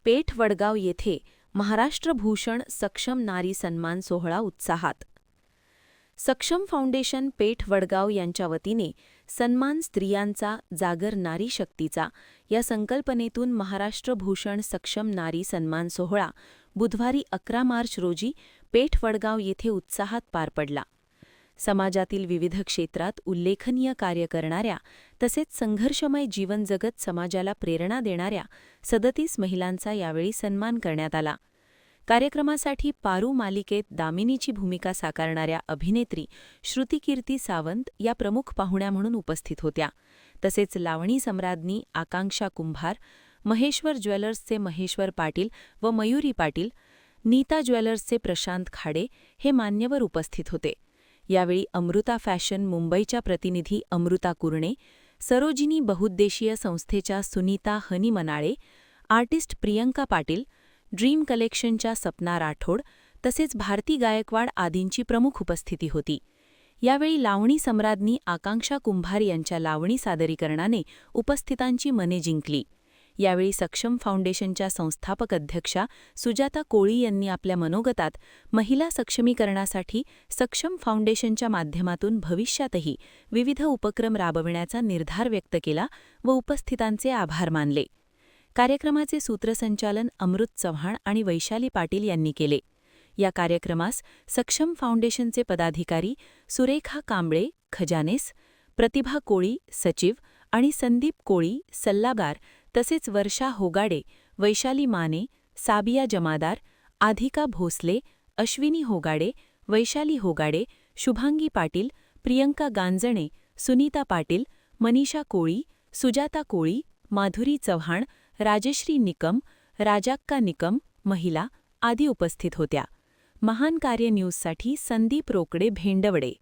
पेठ वडगाव येथे महाराष्ट्र भूषण सक्षम नारी सन्मान सोहळा उत्साहात. सक्षम फाउंडेशन पेठ वडगाव यांच्या वतीने सन्मान स्त्रियांचा जागर नारी शक्तीचा या संकल्पनेतून महाराष्ट्र भूषण सक्षम नारी सन्मान सोहळा बुधवारी 11 मार्च रोजी पेठ वडगाव येथे उत्साहात पार पडला. समाजातील विविध क्षेत्रात उल्लेखनीय कार्य करणाऱ्या तसेच संघर्षमय जीवन जगत समाजाला प्रेरणा देणाऱ्या 37 महिलांचा यावेळी सन्मान करण्यात आला. कार्यक्रमासाठी पारू मालिकेत दामिनीची भूमिका साकारणाऱ्या अभिनेत्री श्रुतिकीर्ती सावंत या प्रमुख पाहुण्या म्हणून उपस्थित होत्या. तसेच लावणी सम्राज्ञी आकांक्षा कुंभार, महेश्वर ज्वेलर्सचे महेश्वर पाटील व मयुरी पाटील, नीता ज्वेलर्सचे प्रशांत खाडे हे मान्यवर उपस्थित होते. यावेळी अमृता फॅशन मुंबईच्या प्रतिनिधी अमृता कुरणे, सरोजिनी बहुउद्देशीय संस्थेच्या सुनीता हनी मनाळे, आर्टिस्ट प्रियंका पाटील, ड्रीम कलेक्शनच्या सपना राठोड तसेच भारती गायकवाड आदींची प्रमुख उपस्थिती होती. यावेळी लावणी सम्राज्ञी आकांक्षा कुंभार यांच्या लावणी सादरीकरणाने उपस्थितांची मने जिंकली. यावेळी सक्षम फाउंडेशनच्या संस्थापक अध्यक्षा सुजाता कोळी यांनी आपल्या मनोगतात महिला सक्षमीकरणासाठी सक्षम फाउंडेशनच्या माध्यमातून भविष्यातही विविध उपक्रम राबविण्याचा निर्धार व्यक्त केला व उपस्थितांचे आभार मानले. कार्यक्रमाचे सूत्रसंचालन अमृत चव्हाण आणि वैशाली पाटील यांनी केले. या कार्यक्रमास सक्षम फाउंडेशनचे पदाधिकारी सुरेखा कांबळे खजानेस, प्रतिभा कोळी सचिव आणि संदीप कोळी सल्लागार तसेच वर्षा होगाडे, वैशाली माने, साबिया जमादार, आधिका भोसले, अश्विनी होगाडे, वैशाली होगाडे, शुभांगी पाटील, प्रियंका गांजणे, सुनीता पाटील, मनीषा कोळी, सुजाता कोळी, माधुरी चव्हाण, राजश्री निकम, राजाक्का निकम, महिला आदी उपस्थित होत्या. महान कार्य न्यूजसाठी संदीप रोकडे भेंडवडे.